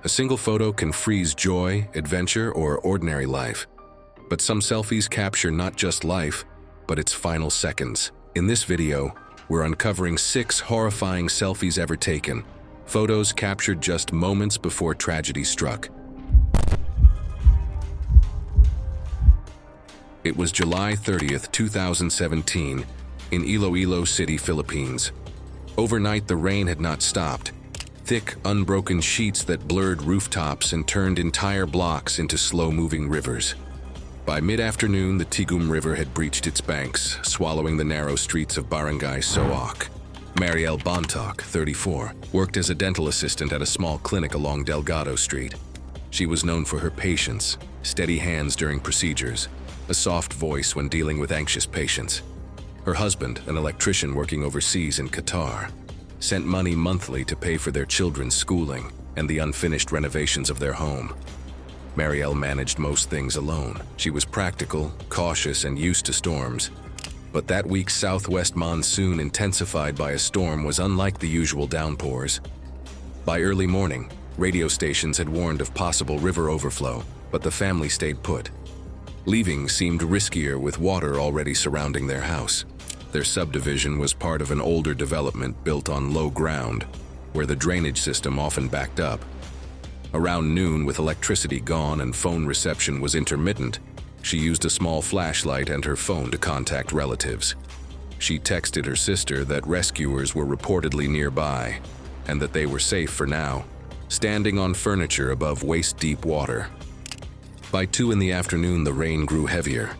A single photo can freeze joy, adventure, or ordinary life. But some selfies capture not just life, but its final seconds. In this video, we're uncovering 6 horrifying selfies ever taken, photos captured just moments before tragedy struck. It was July 30th, 2017, in Iloilo City, Philippines. Overnight, the rain had not stopped. Thick, unbroken sheets that blurred rooftops and turned entire blocks into slow-moving rivers. By mid-afternoon, the Tigum River had breached its banks, swallowing the narrow streets of Barangay Soak. Mariel Bontoc, 34, worked as a dental assistant at a small clinic along Delgado Street. She was known for her patience, steady hands during procedures, a soft voice when dealing with anxious patients. Her husband, an electrician working overseas in Qatar, sent money monthly to pay for their children's schooling and the unfinished renovations of their home. Mariel managed most things alone. She was practical, cautious, and used to storms. But that week's southwest monsoon, intensified by a storm, was unlike the usual downpours. By early morning, radio stations had warned of possible river overflow, but the family stayed put. Leaving seemed riskier with water already surrounding their house. Their subdivision was part of an older development built on low ground, where the drainage system often backed up. Around noon, with electricity gone and phone reception was intermittent, she used a small flashlight and her phone to contact relatives. She texted her sister that rescuers were reportedly nearby and that they were safe for now, standing on furniture above waist-deep water. By 2 in the afternoon, the rain grew heavier.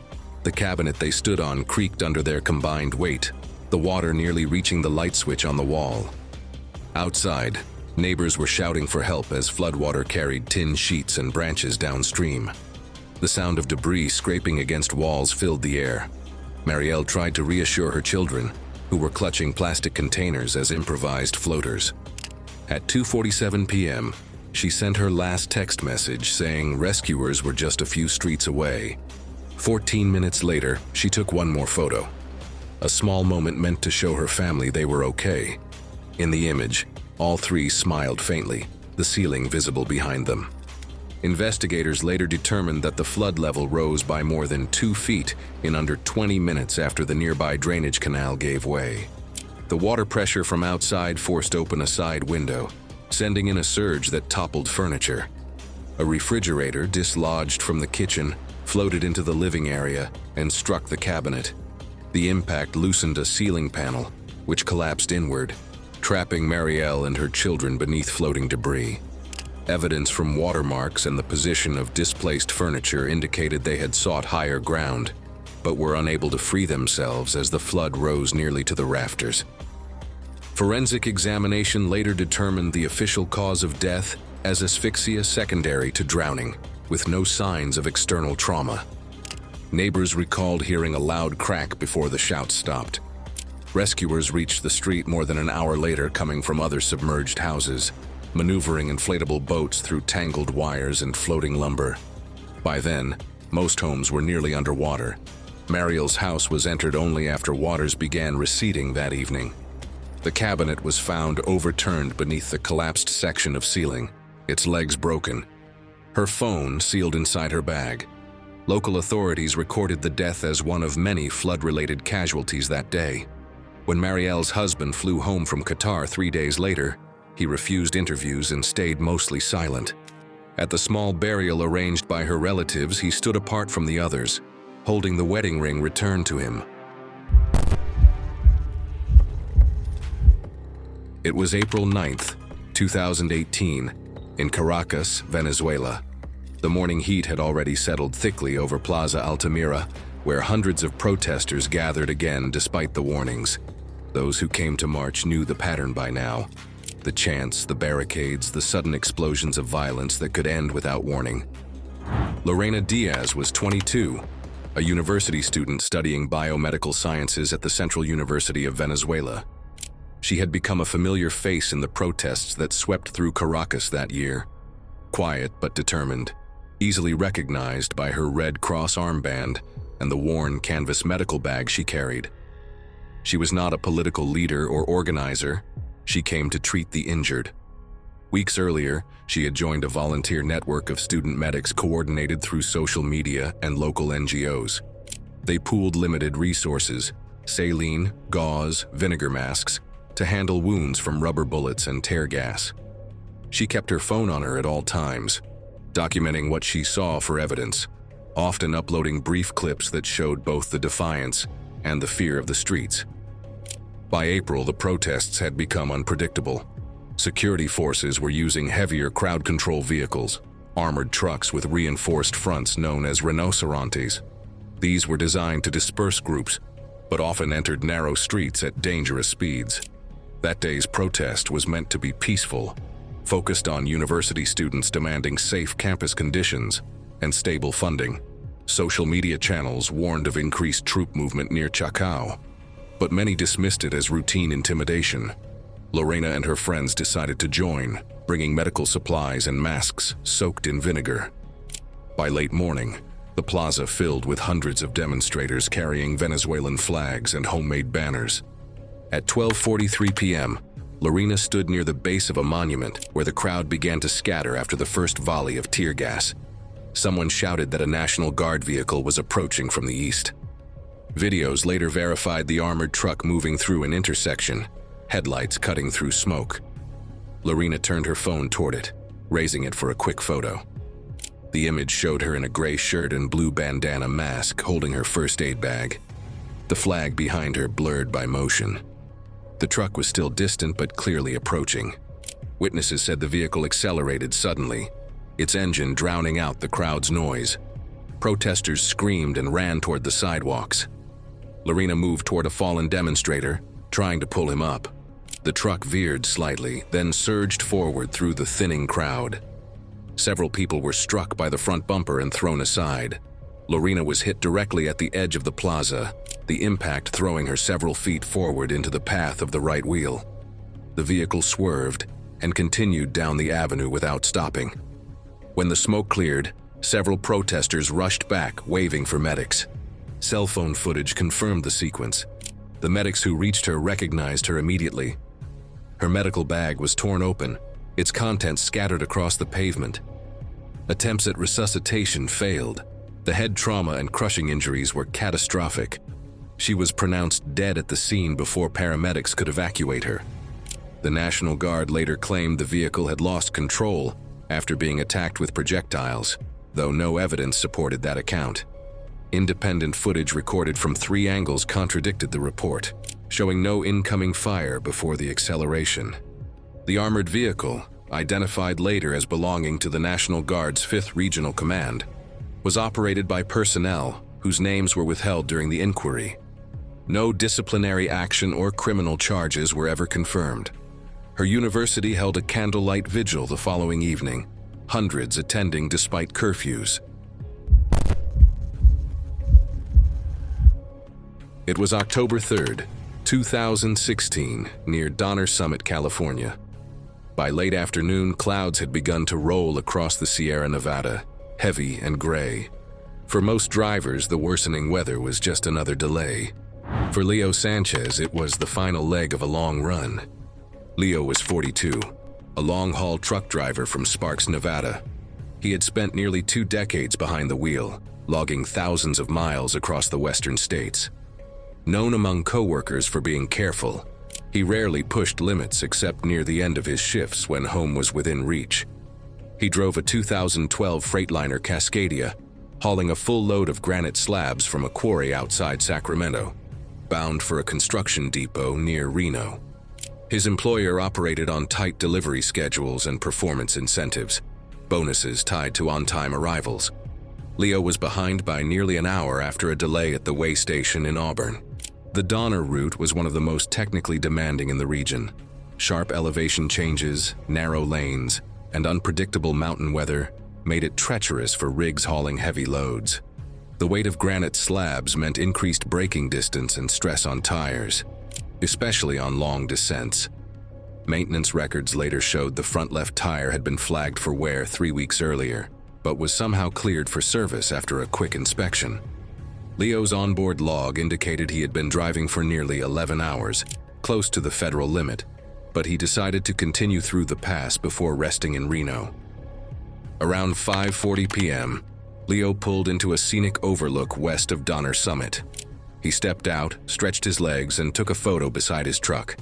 The cabinet they stood on creaked under their combined weight, the water nearly reaching the light switch on the wall. Outside, neighbors were shouting for help as floodwater carried tin sheets and branches downstream. The sound of debris scraping against walls filled the air. Mariel tried to reassure her children, who were clutching plastic containers as improvised floaters. At 2:47 p.m., she sent her last text message saying rescuers were just a few streets away. 14 minutes later, she took one more photo. A small moment meant to show her family they were okay. In the image, all 3 smiled faintly, the ceiling visible behind them. Investigators later determined that the flood level rose by more than 2 feet in under 20 minutes after the nearby drainage canal gave way. The water pressure from outside forced open a side window, sending in a surge that toppled furniture. A refrigerator, dislodged from the kitchen, floated into the living area and struck the cabinet. The impact loosened a ceiling panel, which collapsed inward, trapping Mariel and her children beneath floating debris. Evidence from watermarks and the position of displaced furniture indicated they had sought higher ground, but were unable to free themselves as the flood rose nearly to the rafters. Forensic examination later determined the official cause of death as asphyxia secondary to drowning, with no signs of external trauma. Neighbors recalled hearing a loud crack before the shouts stopped. Rescuers reached the street more than an hour later, coming from other submerged houses, maneuvering inflatable boats through tangled wires and floating lumber. By then, most homes were nearly underwater. Mariel's house was entered only after waters began receding that evening. The cabinet was found overturned beneath the collapsed section of ceiling, its legs broken. Her phone sealed inside her bag. Local authorities recorded the death as one of many flood-related casualties that day. When Mariel's husband flew home from Qatar 3 days later, he refused interviews and stayed mostly silent. At the small burial arranged by her relatives, he stood apart from the others, holding the wedding ring returned to him. It was April 9th, 2018, in Caracas, Venezuela. The morning heat had already settled thickly over Plaza Altamira, where hundreds of protesters gathered again despite the warnings. Those who came to march knew the pattern by now. The chants, the barricades, the sudden explosions of violence that could end without warning. Lorena Diaz was 22, a university student studying biomedical sciences at the Central University of Venezuela. She had become a familiar face in the protests that swept through Caracas that year. Quiet but determined, easily recognized by her Red Cross armband and the worn canvas medical bag she carried. She was not a political leader or organizer. She came to treat the injured. Weeks earlier, she had joined a volunteer network of student medics coordinated through social media and local NGOs. They pooled limited resources, saline, gauze, vinegar masks, to handle wounds from rubber bullets and tear gas. She kept her phone on her at all times, documenting what she saw for evidence, often uploading brief clips that showed both the defiance and the fear of the streets. By April, the protests had become unpredictable. Security forces were using heavier crowd control vehicles, armored trucks with reinforced fronts known as rinocerontes. These were designed to disperse groups, but often entered narrow streets at dangerous speeds. That day's protest was meant to be peaceful, focused on university students demanding safe campus conditions and stable funding. Social media channels warned of increased troop movement near Chacao, but many dismissed it as routine intimidation. Lorena and her friends decided to join, bringing medical supplies and masks soaked in vinegar. By late morning, the plaza filled with hundreds of demonstrators carrying Venezuelan flags and homemade banners. At 12:43 p.m., Lorena stood near the base of a monument where the crowd began to scatter after the first volley of tear gas. Someone shouted that a National Guard vehicle was approaching from the east. Videos later verified the armored truck moving through an intersection, headlights cutting through smoke. Lorena turned her phone toward it, raising it for a quick photo. The image showed her in a gray shirt and blue bandana mask holding her first aid bag, the flag behind her blurred by motion. The truck was still distant but clearly approaching. Witnesses said the vehicle accelerated suddenly, its engine drowning out the crowd's noise. Protesters screamed and ran toward the sidewalks. Lorena moved toward a fallen demonstrator, trying to pull him up. The truck veered slightly, then surged forward through the thinning crowd. Several people were struck by the front bumper and thrown aside. Lorena was hit directly at the edge of the plaza, the impact throwing her several feet forward into the path of the right wheel. The vehicle swerved and continued down the avenue without stopping. When the smoke cleared, several protesters rushed back, waving for medics. Cell phone footage confirmed the sequence. The medics who reached her recognized her immediately. Her medical bag was torn open, its contents scattered across the pavement. Attempts at resuscitation failed. The head trauma and crushing injuries were catastrophic. She was pronounced dead at the scene before paramedics could evacuate her. The National Guard later claimed the vehicle had lost control after being attacked with projectiles, though no evidence supported that account. Independent footage recorded from 3 angles contradicted the report, showing no incoming fire before the acceleration. The armored vehicle, identified later as belonging to the National Guard's 5th Regional Command, was operated by personnel whose names were withheld during the inquiry. No disciplinary action or criminal charges were ever confirmed. Her university held a candlelight vigil the following evening, hundreds attending despite curfews. It was October 3rd, 2016, near Donner Summit, California. By late afternoon, clouds had begun to roll across the Sierra Nevada, heavy and gray. For most drivers, the worsening weather was just another delay. For Leo Sanchez, it was the final leg of a long run. Leo was 42, a long-haul truck driver from Sparks, Nevada. He had spent nearly 2 decades behind the wheel, logging thousands of miles across the western states. Known among co-workers for being careful, he rarely pushed limits except near the end of his shifts when home was within reach. He drove a 2012 Freightliner Cascadia, hauling a full load of granite slabs from a quarry outside Sacramento, bound for a construction depot near Reno. His employer operated on tight delivery schedules and performance incentives, bonuses tied to on-time arrivals. Leo was behind by nearly an hour after a delay at the way station in Auburn. The Donner route was one of the most technically demanding in the region. Sharp elevation changes, narrow lanes, and unpredictable mountain weather made it treacherous for rigs hauling heavy loads. The weight of granite slabs meant increased braking distance and stress on tires, especially on long descents. Maintenance records later showed the front left tire had been flagged for wear 3 weeks earlier, but was somehow cleared for service after a quick inspection. Leo's onboard log indicated he had been driving for nearly 11 hours, close to the federal limit, but he decided to continue through the pass before resting in Reno. Around 5:40 p.m., Leo pulled into a scenic overlook west of Donner Summit. He stepped out, stretched his legs, and took a photo beside his truck.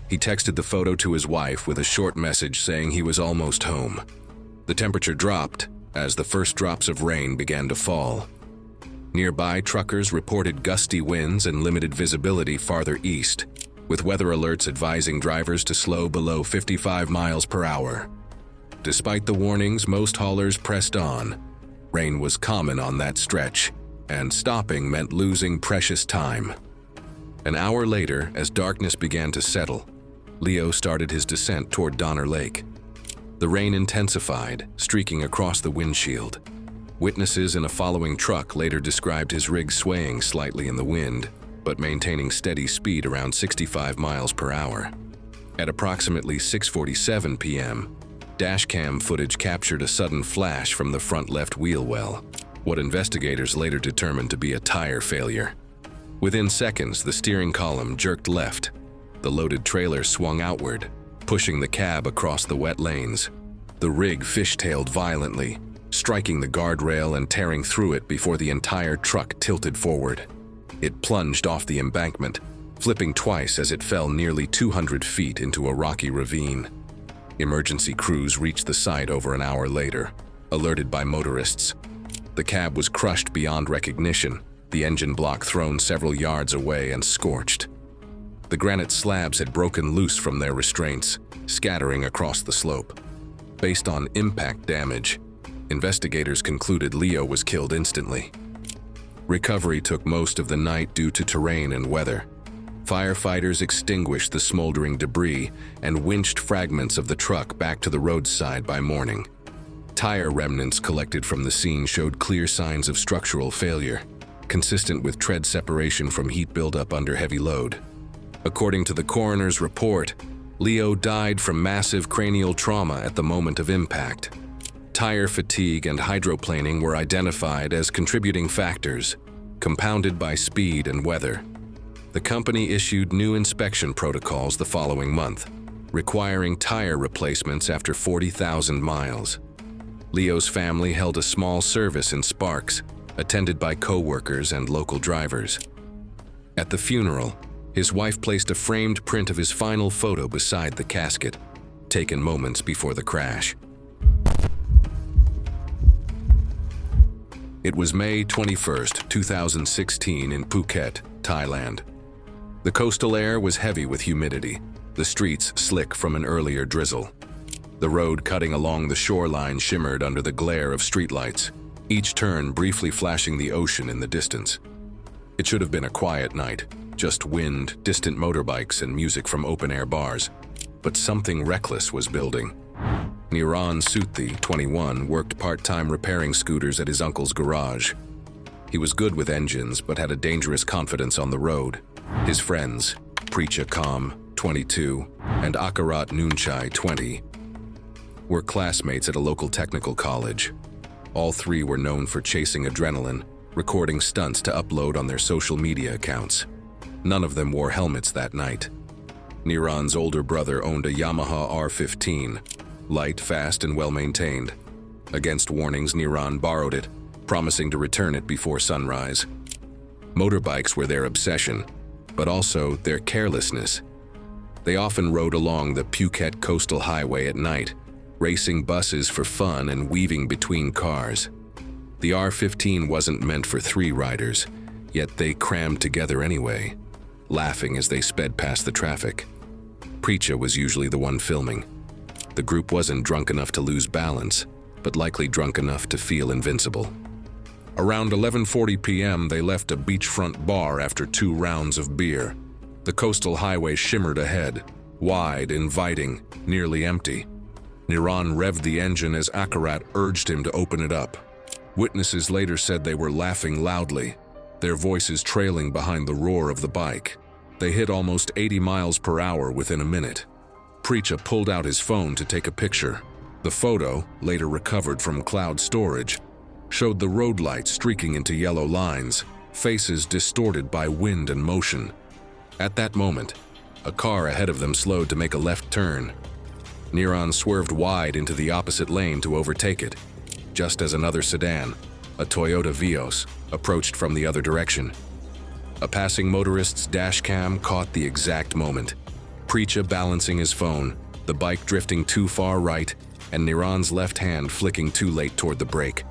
He texted the photo to his wife with a short message saying he was almost home. The temperature dropped as the first drops of rain began to fall. Nearby, truckers reported gusty winds and limited visibility farther east, with weather alerts advising drivers to slow below 55 miles per hour. Despite the warnings, most haulers pressed on. Rain was common on that stretch, and stopping meant losing precious time. An hour later, as darkness began to settle, Leo started his descent toward Donner Lake. The rain intensified, streaking across the windshield. Witnesses in a following truck later described his rig swaying slightly in the wind, but maintaining steady speed around 65 miles per hour. At approximately 6:47 p.m., dashcam footage captured a sudden flash from the front left wheel well, what investigators later determined to be a tire failure. Within seconds, the steering column jerked left. The loaded trailer swung outward, pushing the cab across the wet lanes. The rig fishtailed violently, striking the guardrail and tearing through it before the entire truck tilted forward. It plunged off the embankment, flipping twice as it fell nearly 200 feet into a rocky ravine. Emergency crews reached the site over an hour later, alerted by motorists. The cab was crushed beyond recognition, the engine block thrown several yards away and scorched. The granite slabs had broken loose from their restraints, scattering across the slope. Based on impact damage, investigators concluded Leo was killed instantly. Recovery took most of the night due to terrain and weather. Firefighters extinguished the smoldering debris and winched fragments of the truck back to the roadside by morning. Tire remnants collected from the scene showed clear signs of structural failure, consistent with tread separation from heat buildup under heavy load. According to the coroner's report, Leo died from massive cranial trauma at the moment of impact. Tire fatigue and hydroplaning were identified as contributing factors, compounded by speed and weather. The company issued new inspection protocols the following month, requiring tire replacements after 40,000 miles. Leo's family held a small service in Sparks, attended by co-workers and local drivers. At the funeral, his wife placed a framed print of his final photo beside the casket, taken moments before the crash. It was May 21, 2016 in Phuket, Thailand. The coastal air was heavy with humidity, the streets slick from an earlier drizzle. The road cutting along the shoreline shimmered under the glare of streetlights, each turn briefly flashing the ocean in the distance. It should have been a quiet night, just wind, distant motorbikes, and music from open-air bars. But something reckless was building. Niran Suthi, 21, worked part-time repairing scooters at his uncle's garage. He was good with engines, but had a dangerous confidence on the road. His friends, Precha Kam, 22, and Akarat Noonchai, 20, were classmates at a local technical college. All three were known for chasing adrenaline, recording stunts to upload on their social media accounts. None of them wore helmets that night. Niran's older brother owned a Yamaha R15, light, fast, and well-maintained. Against warnings, Niran borrowed it, promising to return it before sunrise. Motorbikes were their obsession, but also their carelessness. They often rode along the Phuket coastal highway at night, racing buses for fun and weaving between cars. The R15 wasn't meant for three riders, yet they crammed together anyway, laughing as they sped past the traffic. Precha was usually the one filming. The group wasn't drunk enough to lose balance, but likely drunk enough to feel invincible. Around 11:40 p.m., they left a beachfront bar after 2 rounds of beer. The coastal highway shimmered ahead, wide, inviting, nearly empty. Niran revved the engine as Akarat urged him to open it up. Witnesses later said they were laughing loudly, their voices trailing behind the roar of the bike. They hit almost 80 miles per hour within a minute. Precha pulled out his phone to take a picture. The photo, later recovered from cloud storage, showed the road lights streaking into yellow lines, faces distorted by wind and motion. At that moment, A car ahead of them slowed to make a left turn. Neron swerved wide into the opposite lane to overtake it, just as another sedan, a Toyota Vios, approached from the other direction. A passing motorist's dash cam caught the exact moment. Preacha balancing his phone, the bike drifting too far right, and Neron's left hand flicking too late toward the brake.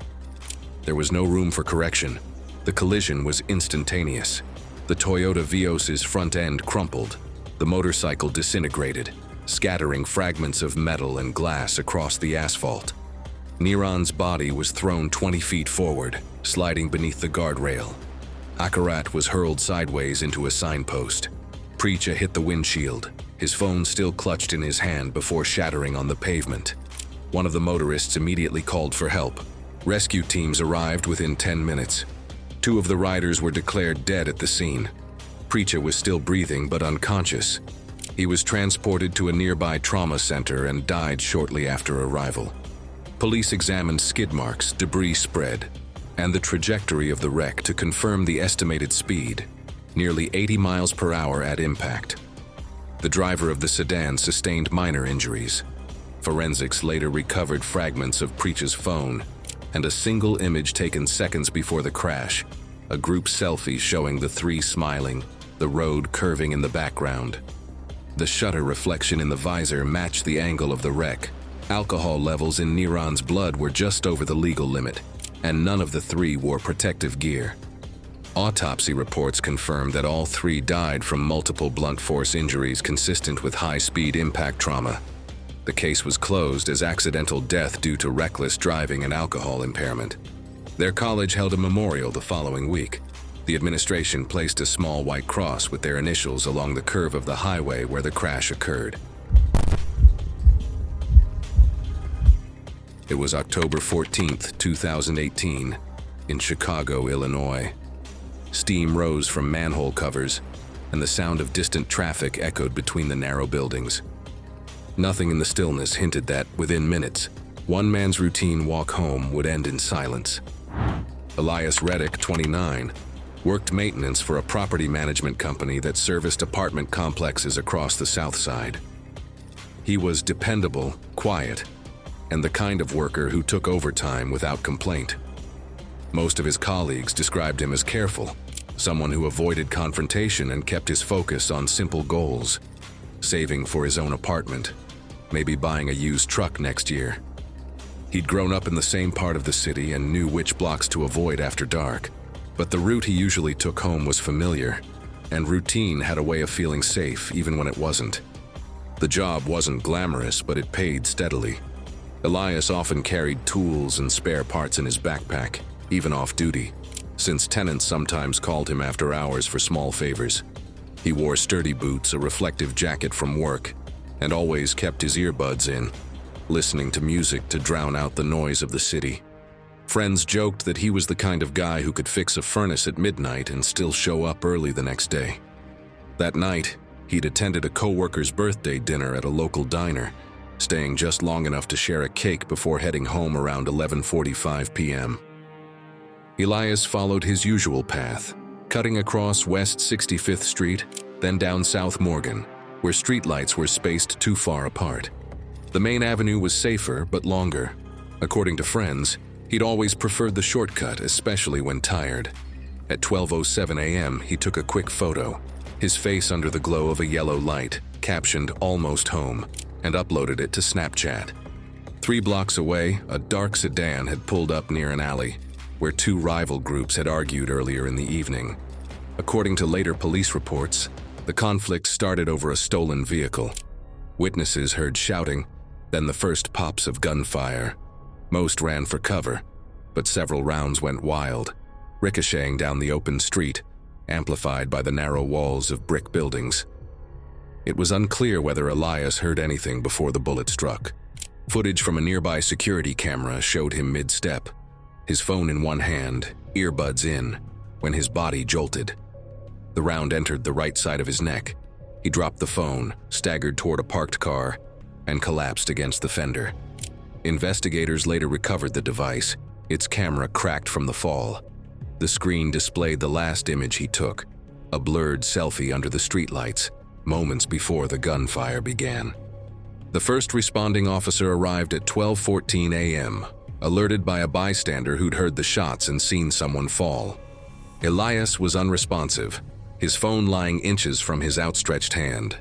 There was no room for correction. The collision was instantaneous. The Toyota Vios's front end crumpled. The motorcycle disintegrated, scattering fragments of metal and glass across the asphalt. Neron's body was thrown 20 feet forward, sliding beneath the guardrail. Akarat was hurled sideways into a signpost. Preacha hit the windshield, his phone still clutched in his hand before shattering on the pavement. One of the motorists immediately called for help. Rescue teams arrived within 10 minutes. 2 of the riders were declared dead at the scene. Preacha was still breathing but unconscious. He was transported to a nearby trauma center and died shortly after arrival. Police examined skid marks, debris spread, and the trajectory of the wreck to confirm the estimated speed, nearly 80 miles per hour at impact. The driver of the sedan sustained minor injuries. Forensics later recovered fragments of Preacha's phone and a single image taken seconds before the crash, a group selfie showing the 3 smiling, the road curving in the background. The shutter reflection in the visor matched the angle of the wreck. Alcohol levels in Neron's blood were just over the legal limit, and none of the 3 wore protective gear. Autopsy reports confirmed that all 3 died from multiple blunt force injuries consistent with high-speed impact trauma. The case was closed as accidental death due to reckless driving and alcohol impairment. Their college held a memorial the following week. The administration placed a small white cross with their initials along the curve of the highway where the crash occurred. It was October 14, 2018, in Chicago, Illinois. Steam rose from manhole covers, and the sound of distant traffic echoed between the narrow buildings. Nothing in the stillness hinted that, within minutes, one man's routine walk home would end in silence. Elias Reddick, 29, worked maintenance for a property management company that serviced apartment complexes across the South Side. He was dependable, quiet, and the kind of worker who took overtime without complaint. Most of his colleagues described him as careful, someone who avoided confrontation and kept his focus on simple goals, saving for his own apartment, maybe buying a used truck next year. He'd grown up in the same part of the city and knew which blocks to avoid after dark, but the route he usually took home was familiar, and routine had a way of feeling safe even when it wasn't. The job wasn't glamorous, but it paid steadily. Elias often carried tools and spare parts in his backpack, even off-duty, since tenants sometimes called him after hours for small favors. He wore sturdy boots, a reflective jacket from work, and always kept his earbuds in, listening to music to drown out the noise of the city. Friends joked that he was the kind of guy who could fix a furnace at midnight and still show up early the next day. That night, he'd attended a coworker's birthday dinner at a local diner, staying just long enough to share a cake before heading home around 11:45 p.m. Elias followed his usual path, cutting across West 65th Street, then down South Morgan, where streetlights were spaced too far apart. The main avenue was safer but longer. According to friends, he'd always preferred the shortcut, especially when tired. At 12:07 a.m., he took a quick photo, his face under the glow of a yellow light, captioned "Almost Home," and uploaded it to Snapchat. 3 blocks away, a dark sedan had pulled up near an alley, where 2 rival groups had argued earlier in the evening. According to later police reports, the conflict started over a stolen vehicle. Witnesses heard shouting, then the first pops of gunfire. Most ran for cover, but several rounds went wild, ricocheting down the open street, amplified by the narrow walls of brick buildings. It was unclear whether Elias heard anything before the bullet struck. Footage from a nearby security camera showed him mid-step, his phone in one hand, earbuds in, when his body jolted. The round entered the right side of his neck. He dropped the phone, staggered toward a parked car, and collapsed against the fender. Investigators later recovered the device, its camera cracked from the fall. The screen displayed the last image he took, a blurred selfie under the streetlights, moments before the gunfire began. The first responding officer arrived at 12:14 a.m., alerted by a bystander who'd heard the shots and seen someone fall. Elias was unresponsive, his phone lying inches from his outstretched hand.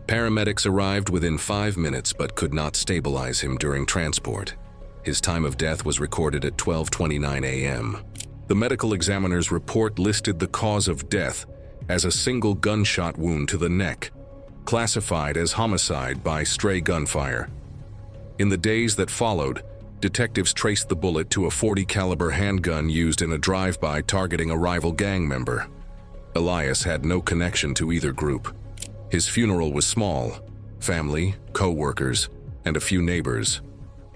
Paramedics arrived within 5 minutes but could not stabilize him during transport. His time of death was recorded at 12:29 a.m. The medical examiner's report listed the cause of death as a single gunshot wound to the neck, classified as homicide by stray gunfire. In the days that followed, detectives traced the bullet to a .40 caliber handgun used in a drive-by targeting a rival gang member. Elias had no connection to either group. His funeral was small: family, co-workers, and a few neighbors.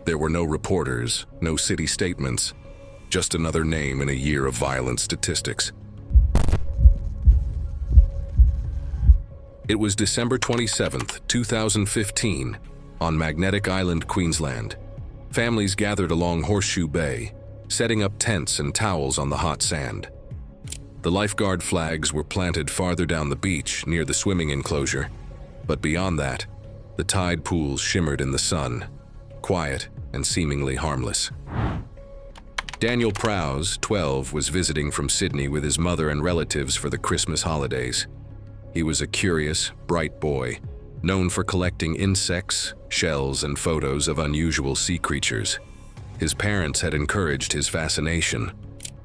There were no reporters, no city statements, just another name in a year of violent statistics. It was December 27, 2015, on Magnetic Island, Queensland. Families gathered along Horseshoe Bay, setting up tents and towels on the hot sand. The lifeguard flags were planted farther down the beach near the swimming enclosure, but beyond that, the tide pools shimmered in the sun, quiet and seemingly harmless. Daniel Prowse, 12, was visiting from Sydney with his mother and relatives for the Christmas holidays. He was a curious, bright boy, known for collecting insects, shells, and photos of unusual sea creatures. His parents had encouraged his fascination,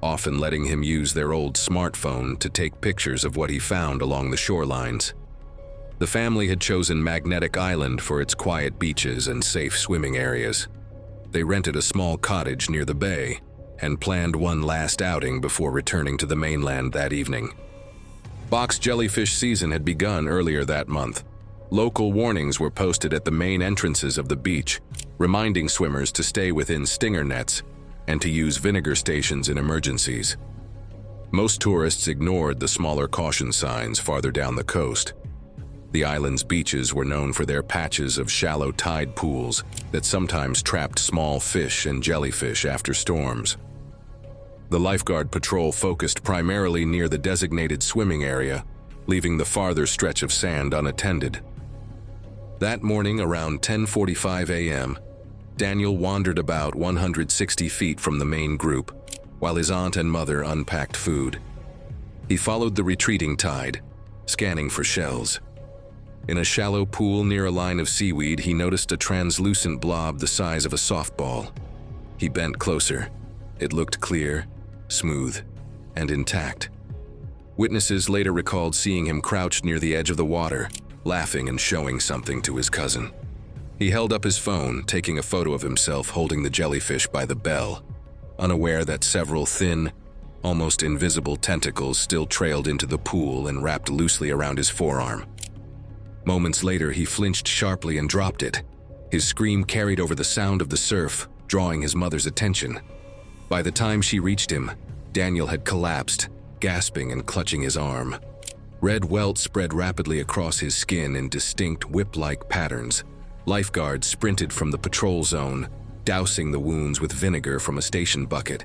often letting him use their old smartphone to take pictures of what he found along the shorelines. The family had chosen Magnetic Island for its quiet beaches and safe swimming areas. They rented a small cottage near the bay and planned one last outing before returning to the mainland that evening. Box jellyfish season had begun earlier that month. Local warnings were posted at the main entrances of the beach, reminding swimmers to stay within stinger nets and to use vinegar stations in emergencies. Most tourists ignored the smaller caution signs farther down the coast. The island's beaches were known for their patches of shallow tide pools that sometimes trapped small fish and jellyfish after storms. The lifeguard patrol focused primarily near the designated swimming area, leaving the farther stretch of sand unattended. That morning, around 10:45 a.m., Daniel wandered about 160 feet from the main group, while his aunt and mother unpacked food. He followed the retreating tide, scanning for shells. In a shallow pool near a line of seaweed, he noticed a translucent blob the size of a softball. He bent closer. It looked clear, smooth, and intact. Witnesses later recalled seeing him crouched near the edge of the water, laughing and showing something to his cousin. He held up his phone, taking a photo of himself holding the jellyfish by the bell, unaware that several thin, almost invisible tentacles still trailed into the pool and wrapped loosely around his forearm. Moments later, he flinched sharply and dropped it. His scream carried over the sound of the surf, drawing his mother's attention. By the time she reached him, Daniel had collapsed, gasping and clutching his arm. Red welts spread rapidly across his skin in distinct whip-like patterns. Lifeguards sprinted from the patrol zone, dousing the wounds with vinegar from a station bucket,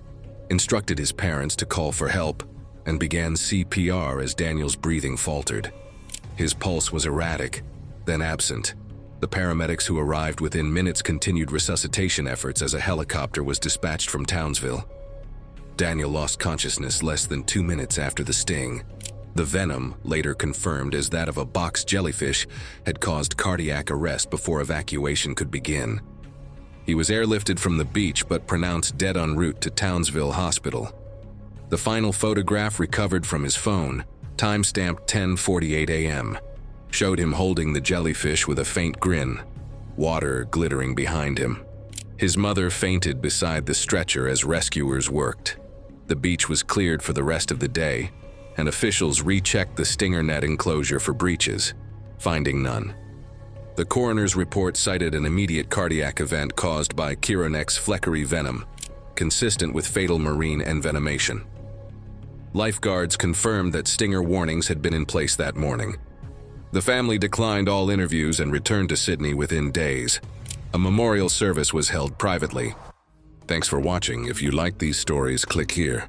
instructed his parents to call for help, and began CPR as Daniel's breathing faltered. His pulse was erratic, then absent. The paramedics who arrived within minutes continued resuscitation efforts as a helicopter was dispatched from Townsville. Daniel lost consciousness less than 2 minutes after the sting. The venom, later confirmed as that of a box jellyfish, had caused cardiac arrest before evacuation could begin. He was airlifted from the beach but pronounced dead en route to Townsville Hospital. The final photograph recovered from his phone, timestamped 10:48 a.m., showed him holding the jellyfish with a faint grin, water glittering behind him. His mother fainted beside the stretcher as rescuers worked. The beach was cleared for the rest of the day, and officials rechecked the stinger net enclosure for breaches, finding none. The coroner's report cited an immediate cardiac event caused by Chironex fleckeri venom, consistent with fatal marine envenomation. Lifeguards confirmed that stinger warnings had been in place that morning. The family declined all interviews and returned to Sydney within days. A memorial service was held privately. Thanks for watching. If you like these stories, click here.